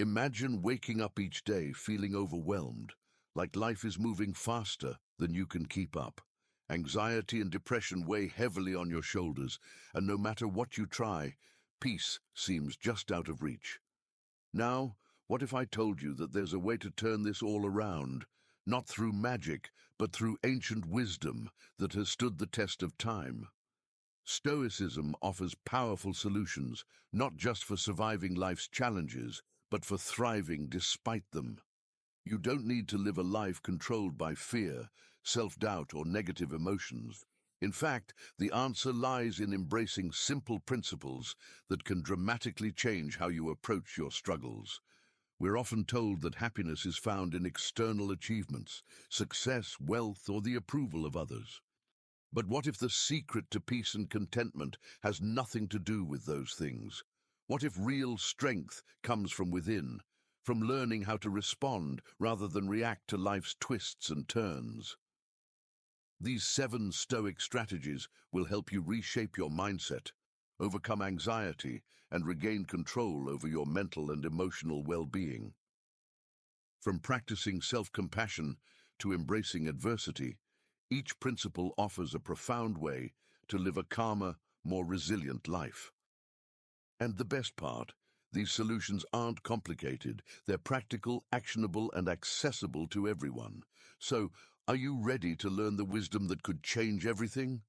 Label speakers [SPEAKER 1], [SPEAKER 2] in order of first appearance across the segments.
[SPEAKER 1] Imagine waking up each day feeling overwhelmed, like life is moving faster than you can keep up. Anxiety and depression weigh heavily on your shoulders, and no matter what you try, peace seems just out of reach. Now, what if I told you that there's a way to turn this all around, not through magic, but through ancient wisdom that has stood the test of time? Stoicism offers powerful solutions, not just for surviving life's challenges, but for thriving despite them. You don't need to live a life controlled by fear, self-doubt, or negative emotions. In fact, the answer lies in embracing simple principles that can dramatically change how you approach your struggles. We're often told that happiness is found in external achievements, success, wealth, or the approval of others. But what if the secret to peace and contentment has nothing to do with those things? What if real strength comes from within, from learning how to respond rather than react to life's twists and turns? These 7 Stoic strategies will help you reshape your mindset, overcome anxiety, and regain control over your mental and emotional well-being. From practicing self-compassion to embracing adversity, each principle offers a profound way to live a calmer, more resilient life. And the best part, these solutions aren't complicated. They're practical, actionable, and accessible to everyone. So, are you ready to learn the wisdom that could change everything?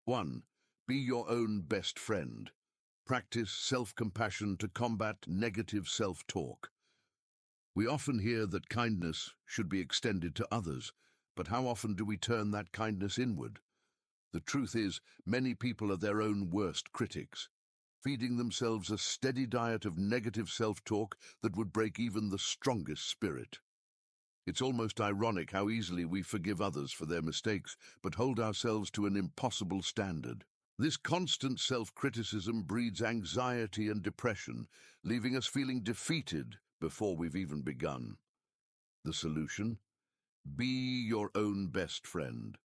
[SPEAKER 1] 1. Be your own best friend. Practice self-compassion to combat negative self-talk. We often hear that kindness should be extended to others, but how often do we turn that kindness inward? The truth is, many people are their own worst critics, feeding themselves a steady diet of negative self-talk that would break even the strongest spirit. It's almost ironic how easily we forgive others for their mistakes, but hold ourselves to an impossible standard. This constant self-criticism breeds anxiety and depression, leaving us feeling defeated before we've even begun. The solution? Be your own best friend.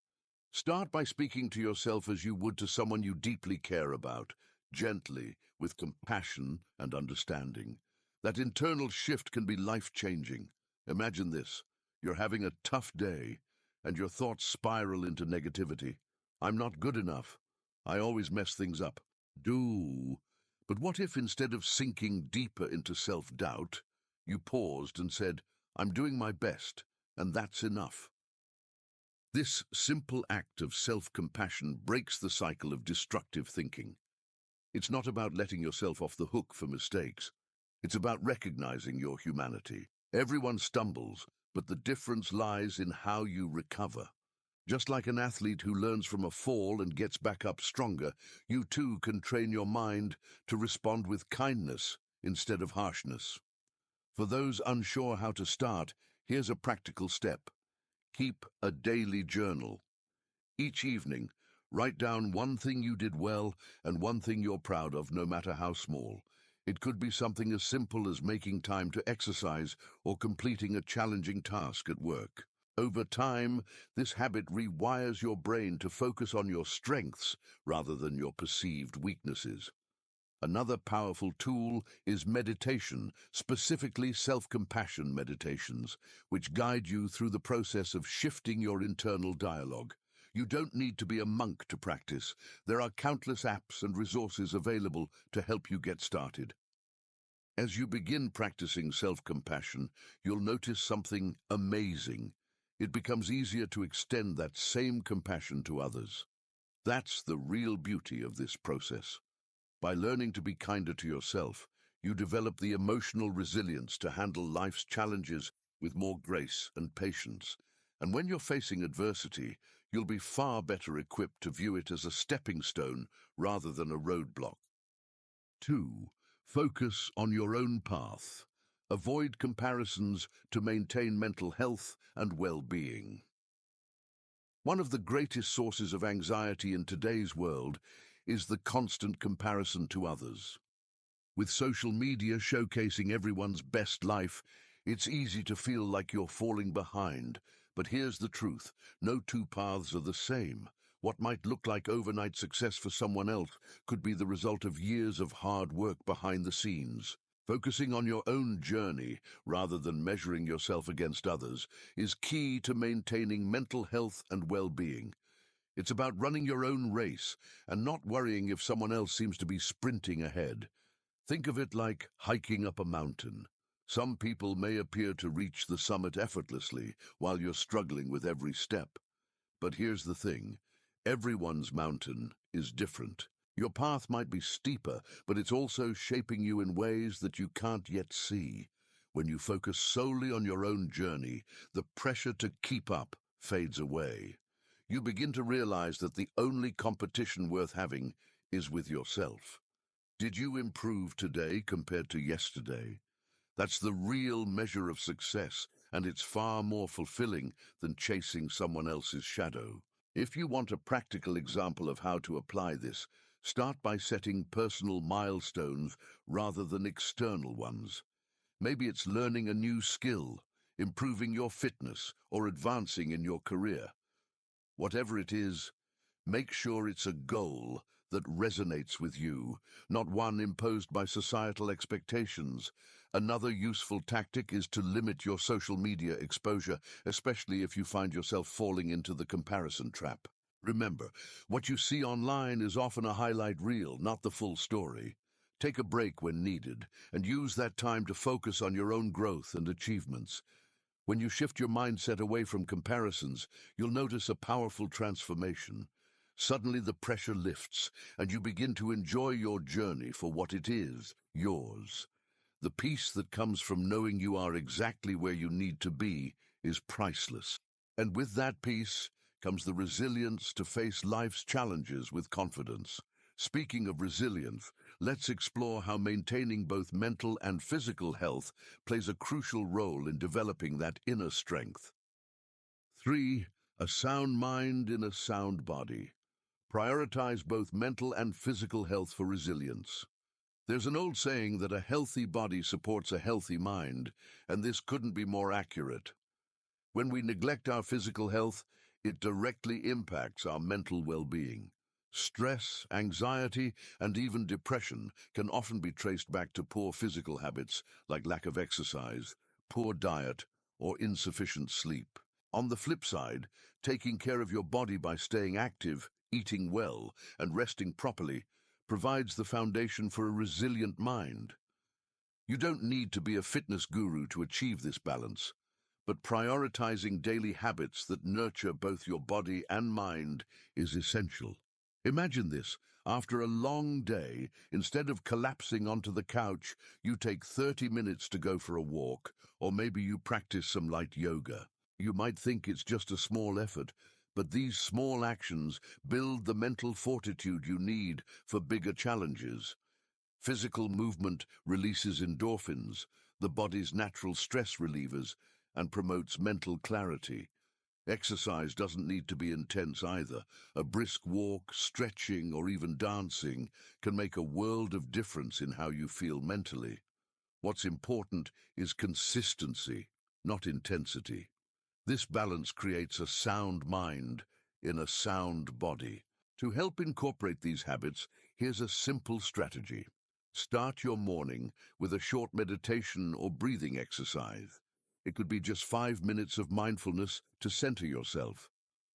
[SPEAKER 1] Start by speaking to yourself as you would to someone you deeply care about, gently, with compassion and understanding. That internal shift can be life-changing. Imagine this. You're having a tough day, and your thoughts spiral into negativity. I'm not good enough. I always mess things up. But what if instead of sinking deeper into self-doubt, you paused and said, I'm doing my best, and that's enough? This simple act of self-compassion breaks the cycle of destructive thinking. It's not about letting yourself off the hook for mistakes. It's about recognizing your humanity. Everyone stumbles, but the difference lies in how you recover. Just like an athlete who learns from a fall and gets back up stronger, you too can train your mind to respond with kindness instead of harshness. For those unsure how to start, here's a practical step. Keep a daily journal. Each evening, write down one thing you did well and one thing you're proud of, no matter how small. It could be something as simple as making time to exercise or completing a challenging task at work. Over time, this habit rewires your brain to focus on your strengths rather than your perceived weaknesses. Another powerful tool is meditation, specifically self-compassion meditations, which guide you through the process of shifting your internal dialogue. You don't need to be a monk to practice. There are countless apps and resources available to help you get started. As you begin practicing self-compassion, you'll notice something amazing. It becomes easier to extend that same compassion to others. That's the real beauty of this process. By learning to be kinder to yourself, you develop the emotional resilience to handle life's challenges with more grace and patience. And when you're facing adversity, you'll be far better equipped to view it as a stepping stone rather than a roadblock. 2. Focus on your own path. Avoid comparisons to maintain mental health and well-being. One of the greatest sources of anxiety in today's world is the constant comparison to others. With social media showcasing everyone's best life, it's easy to feel like you're falling behind. But here's the truth. No two paths are the same. What might look like overnight success for someone else could be the result of years of hard work behind the scenes. Focusing on your own journey rather than measuring yourself against others is key to maintaining mental health and well-being. It's about running your own race and not worrying if someone else seems to be sprinting ahead. Think of it like hiking up a mountain. Some people may appear to reach the summit effortlessly while you're struggling with every step. But here's the thing, everyone's mountain is different. Your path might be steeper, but it's also shaping you in ways that you can't yet see. When you focus solely on your own journey, the pressure to keep up fades away. You begin to realize that the only competition worth having is with yourself. Did you improve today compared to yesterday? That's the real measure of success, and it's far more fulfilling than chasing someone else's shadow. If you want a practical example of how to apply this, start by setting personal milestones rather than external ones. Maybe it's learning a new skill, improving your fitness, or advancing in your career. Whatever it is, make sure it's a goal that resonates with you, not one imposed by societal expectations. Another useful tactic is to limit your social media exposure, especially if you find yourself falling into the comparison trap. Remember, what you see online is often a highlight reel, not the full story. Take a break when needed, and use that time to focus on your own growth and achievements. When you shift your mindset away from comparisons, you'll notice a powerful transformation. Suddenly the pressure lifts, and you begin to enjoy your journey for what it is, yours. The peace that comes from knowing you are exactly where you need to be is priceless. And with that peace comes the resilience to face life's challenges with confidence. Speaking of resilience, let's explore how maintaining both mental and physical health plays a crucial role in developing that inner strength. 3. A sound mind in a sound body. Prioritize both mental and physical health for resilience. There's an old saying that a healthy body supports a healthy mind, and this couldn't be more accurate. When we neglect our physical health, it directly impacts our mental well-being. Stress, anxiety, and even depression can often be traced back to poor physical habits like lack of exercise, poor diet, or insufficient sleep. On the flip side, taking care of your body by staying active, eating well, and resting properly provides the foundation for a resilient mind. You don't need to be a fitness guru to achieve this balance, but prioritizing daily habits that nurture both your body and mind is essential. Imagine this. After a long day, instead of collapsing onto the couch, you take 30 minutes to go for a walk, or maybe you practice some light yoga. You might think it's just a small effort, but these small actions build the mental fortitude you need for bigger challenges. Physical movement releases endorphins, the body's natural stress relievers, and promotes mental clarity. Exercise doesn't need to be intense either. A brisk walk, stretching, or even dancing can make a world of difference in how you feel mentally. What's important is consistency, not intensity. This balance creates a sound mind in a sound body. To help incorporate these habits, here's a simple strategy. Start your morning with a short meditation or breathing exercise. It could be just 5 minutes of mindfulness to center yourself.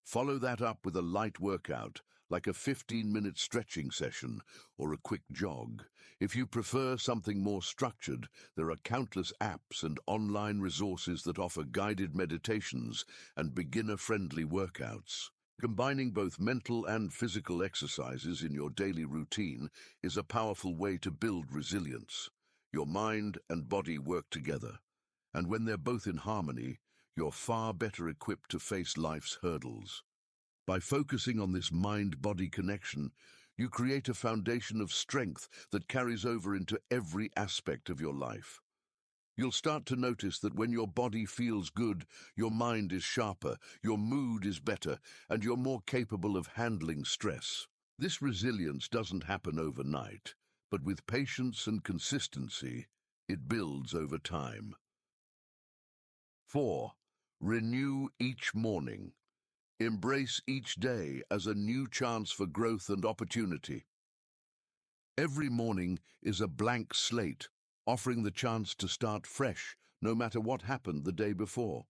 [SPEAKER 1] Follow that up with a light workout, like a 15-minute stretching session or a quick jog. If you prefer something more structured, there are countless apps and online resources that offer guided meditations and beginner-friendly workouts. Combining both mental and physical exercises in your daily routine is a powerful way to build resilience. Your mind and body work together, and when they're both in harmony, you're far better equipped to face life's hurdles. By focusing on this mind-body connection, you create a foundation of strength that carries over into every aspect of your life. You'll start to notice that when your body feels good, your mind is sharper, your mood is better, and you're more capable of handling stress. This resilience doesn't happen overnight, but with patience and consistency, it builds over time. 4. Renew each morning. Embrace each day as a new chance for growth and opportunity. Every morning is a blank slate, offering the chance to start fresh, no matter what happened the day before.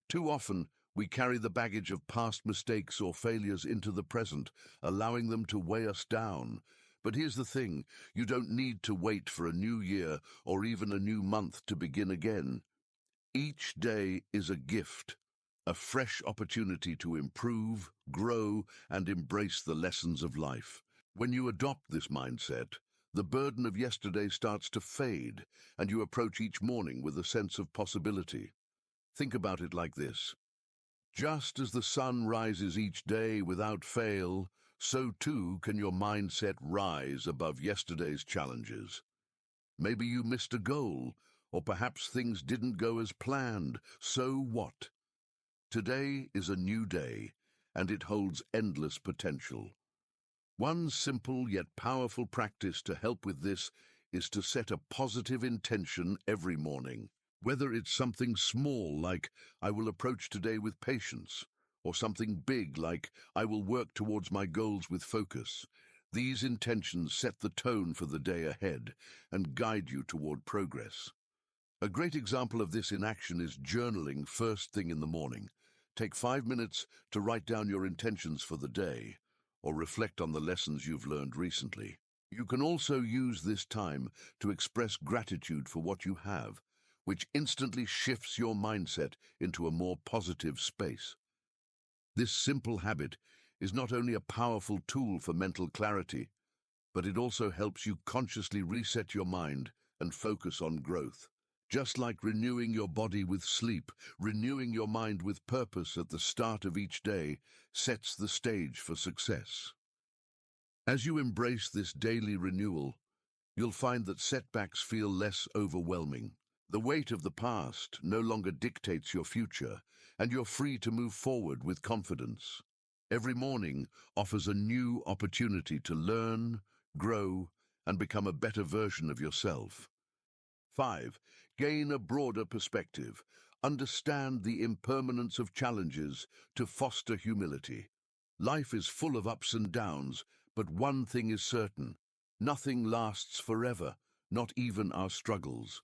[SPEAKER 1] Too often, we carry the baggage of past mistakes or failures into the present, allowing them to weigh us down. But here's the thing, you don't need to wait for a new year or even a new month to begin again. Each day is a gift, a fresh opportunity to improve, grow, and embrace the lessons of life. When you adopt this mindset, the burden of yesterday starts to fade, and you approach each morning with a sense of possibility. Think about it like this. Just as the sun rises each day without fail, so too can your mindset rise above yesterday's challenges. Maybe you missed a goal, or perhaps things didn't go as planned. So what? Today is a new day, and it holds endless potential. One simple yet powerful practice to help with this is to set a positive intention every morning. Whether it's something small like, I will approach today with patience, or something big like, I will work towards my goals with focus. These intentions set the tone for the day ahead and guide you toward progress. A great example of this in action is journaling first thing in the morning. Take 5 minutes to write down your intentions for the day, or reflect on the lessons you've learned recently. You can also use this time to express gratitude for what you have, which instantly shifts your mindset into a more positive space. This simple habit is not only a powerful tool for mental clarity, but it also helps you consciously reset your mind and focus on growth. Just like renewing your body with sleep, renewing your mind with purpose at the start of each day sets the stage for success. As you embrace this daily renewal, you'll find that setbacks feel less overwhelming. The weight of the past no longer dictates your future, and you're free to move forward with confidence. Every morning offers a new opportunity to learn, grow, and become a better version of yourself. 5. Gain a broader perspective. Understand the impermanence of challenges to foster humility. Life is full of ups and downs, but one thing is certain. Nothing lasts forever, not even our struggles.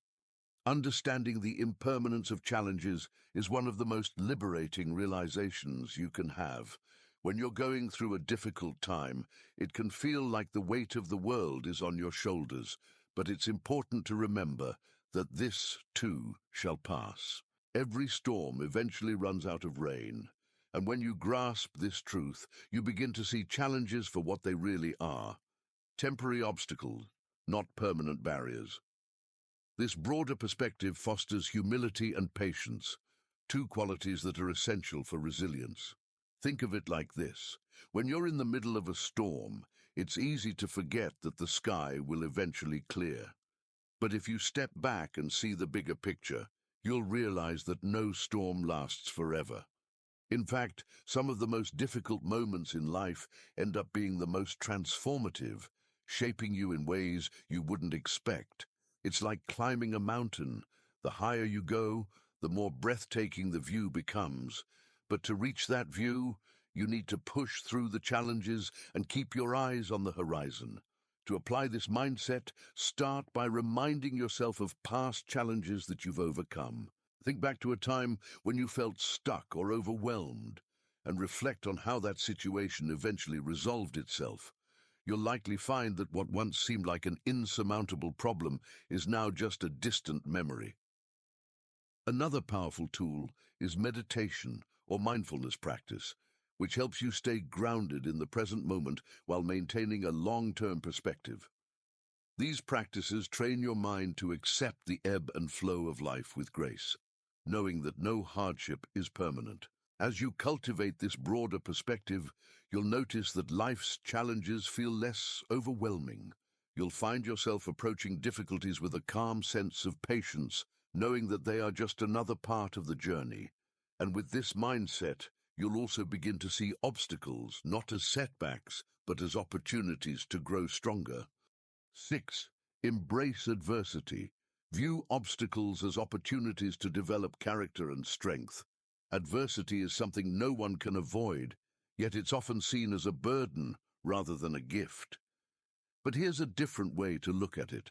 [SPEAKER 1] Understanding the impermanence of challenges is one of the most liberating realizations you can have. When you're going through a difficult time, it can feel like the weight of the world is on your shoulders, but it's important to remember that this, too, shall pass. Every storm eventually runs out of rain, and when you grasp this truth, you begin to see challenges for what they really are. Temporary obstacles, not permanent barriers. This broader perspective fosters humility and patience, two qualities that are essential for resilience. Think of it like this. When you're in the middle of a storm, it's easy to forget that the sky will eventually clear. But if you step back and see the bigger picture, you'll realize that no storm lasts forever. In fact, some of the most difficult moments in life end up being the most transformative, shaping you in ways you wouldn't expect. It's like climbing a mountain. The higher you go, the more breathtaking the view becomes. But to reach that view, you need to push through the challenges and keep your eyes on the horizon. To apply this mindset, start by reminding yourself of past challenges that you've overcome. Think back to a time when you felt stuck or overwhelmed, and reflect on how that situation eventually resolved itself. You'll likely find that what once seemed like an insurmountable problem is now just a distant memory. Another powerful tool is meditation or mindfulness practice, which helps you stay grounded in the present moment while maintaining a long-term perspective. These practices train your mind to accept the ebb and flow of life with grace, knowing that no hardship is permanent. As you cultivate this broader perspective, you'll notice that life's challenges feel less overwhelming. You'll find yourself approaching difficulties with a calm sense of patience, knowing that they are just another part of the journey. And with this mindset, you'll also begin to see obstacles not as setbacks, but as opportunities to grow stronger. 6. Embrace adversity. View obstacles as opportunities to develop character and strength. Adversity is something no one can avoid, yet it's often seen as a burden rather than a gift. But here's a different way to look at it.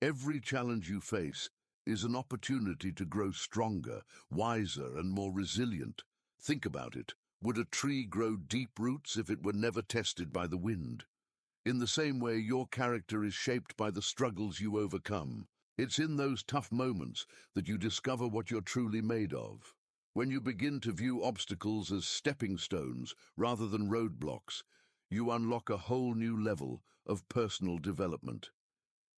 [SPEAKER 1] Every challenge you face is an opportunity to grow stronger, wiser, and more resilient. Think about it. Would a tree grow deep roots if it were never tested by the wind? In the same way, your character is shaped by the struggles you overcome. It's in those tough moments that you discover what you're truly made of. When you begin to view obstacles as stepping stones rather than roadblocks, you unlock a whole new level of personal development.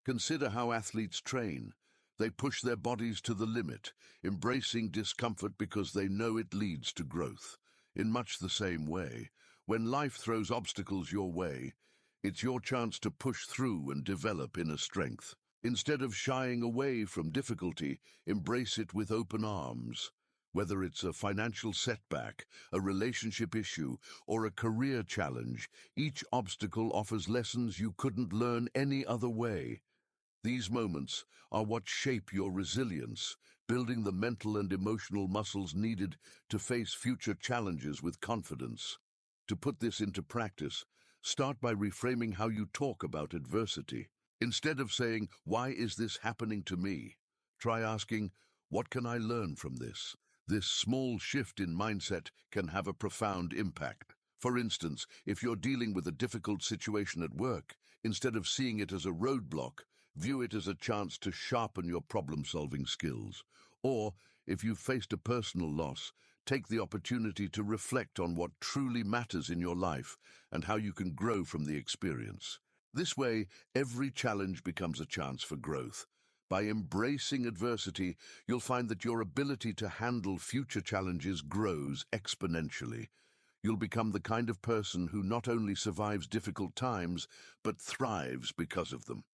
[SPEAKER 1] Consider how athletes train. They push their bodies to the limit, embracing discomfort because they know it leads to growth. In much the same way, when life throws obstacles your way, it's your chance to push through and develop inner strength. Instead of shying away from difficulty, embrace it with open arms. Whether it's a financial setback, a relationship issue, or a career challenge, each obstacle offers lessons you couldn't learn any other way. These moments are what shape your resilience, building the mental and emotional muscles needed to face future challenges with confidence. To put this into practice, start by reframing how you talk about adversity. Instead of saying, "Why is this happening to me?" try asking, "What can I learn from this?" This small shift in mindset can have a profound impact. For instance, if you're dealing with a difficult situation at work, instead of seeing it as a roadblock, view it as a chance to sharpen your problem-solving skills. Or, if you've faced a personal loss, take the opportunity to reflect on what truly matters in your life and how you can grow from the experience. This way, every challenge becomes a chance for growth. By embracing adversity, you'll find that your ability to handle future challenges grows exponentially. You'll become the kind of person who not only survives difficult times, but thrives because of them.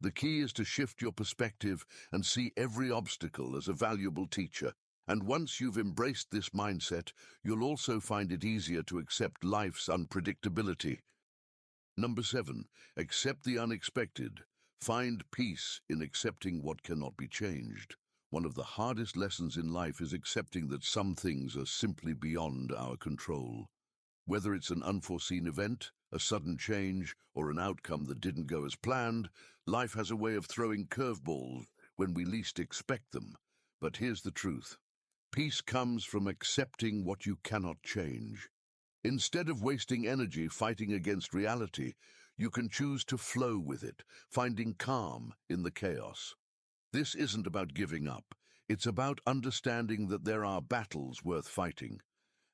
[SPEAKER 1] The key is to shift your perspective and see every obstacle as a valuable teacher. And once you've embraced this mindset, you'll also find it easier to accept life's unpredictability. Number 7, accept the unexpected. Find peace in accepting what cannot be changed. One of the hardest lessons in life is accepting that some things are simply beyond our control. Whether it's an unforeseen event, a sudden change, or an outcome that didn't go as planned, life has a way of throwing curveballs when we least expect them. But here's the truth. Peace comes from accepting what you cannot change. Instead of wasting energy fighting against reality, you can choose to flow with it, finding calm in the chaos. This isn't about giving up. It's about understanding that there are battles worth fighting.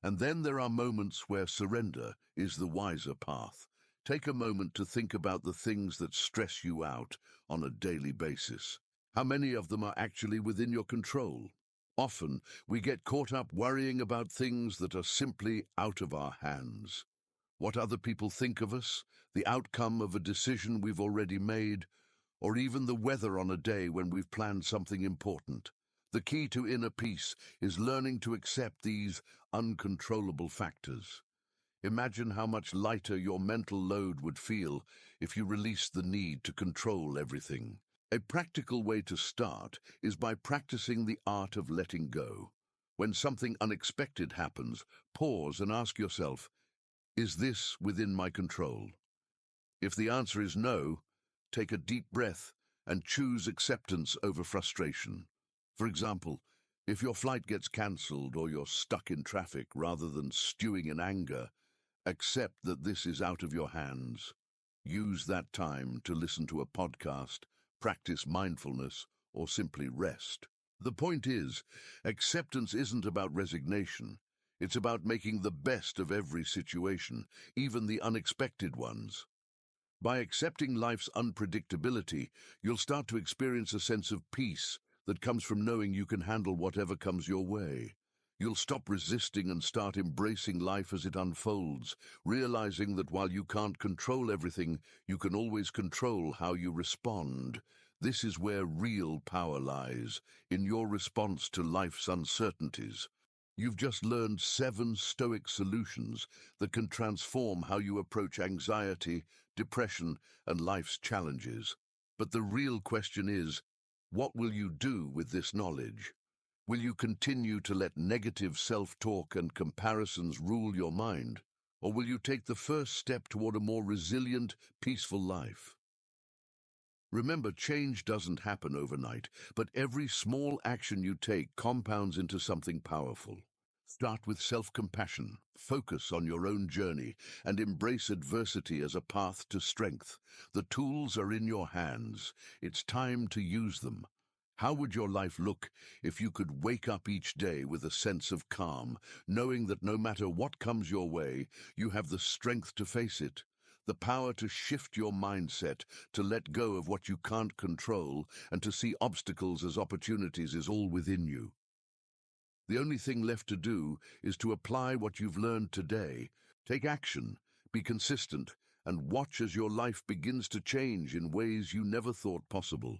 [SPEAKER 1] And then there are moments where surrender is the wiser path. Take a moment to think about the things that stress you out on a daily basis. How many of them are actually within your control? Often, we get caught up worrying about things that are simply out of our hands. What other people think of us, the outcome of a decision we've already made, or even the weather on a day when we've planned something important. The key to inner peace is learning to accept these uncontrollable factors. Imagine how much lighter your mental load would feel if you released the need to control everything. A practical way to start is by practicing the art of letting go. When something unexpected happens, pause and ask yourself, is this within my control? If the answer is no, take a deep breath and choose acceptance over frustration. For example, if your flight gets cancelled or you're stuck in traffic rather than stewing in anger, accept that this is out of your hands. Use that time to listen to a podcast, practice mindfulness, or simply rest. The point is, acceptance isn't about resignation. It's about making the best of every situation, even the unexpected ones. By accepting life's unpredictability, you'll start to experience a sense of peace that comes from knowing you can handle whatever comes your way. You'll stop resisting and start embracing life as it unfolds, realizing that while you can't control everything, you can always control how you respond. This is where real power lies, in your response to life's uncertainties. You've just learned 7 Stoic solutions that can transform how you approach anxiety, depression, and life's challenges. But the real question is, what will you do with this knowledge? Will you continue to let negative self-talk and comparisons rule your mind? Or will you take the first step toward a more resilient, peaceful life? Remember, change doesn't happen overnight, but every small action you take compounds into something powerful. Start with self-compassion, focus on your own journey, and embrace adversity as a path to strength. The tools are in your hands. It's time to use them. How would your life look if you could wake up each day with a sense of calm, knowing that no matter what comes your way, you have the strength to face it, the power to shift your mindset, to let go of what you can't control, and to see obstacles as opportunities is all within you? The only thing left to do is to apply what you've learned today. Take action, be consistent, and watch as your life begins to change in ways you never thought possible.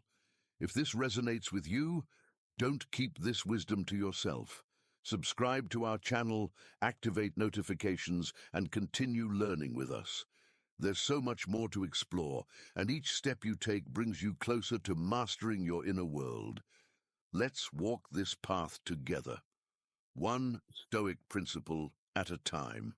[SPEAKER 1] If this resonates with you, don't keep this wisdom to yourself. Subscribe to our channel, activate notifications, and continue learning with us. There's so much more to explore, and each step you take brings you closer to mastering your inner world. Let's walk this path together, one Stoic principle at a time.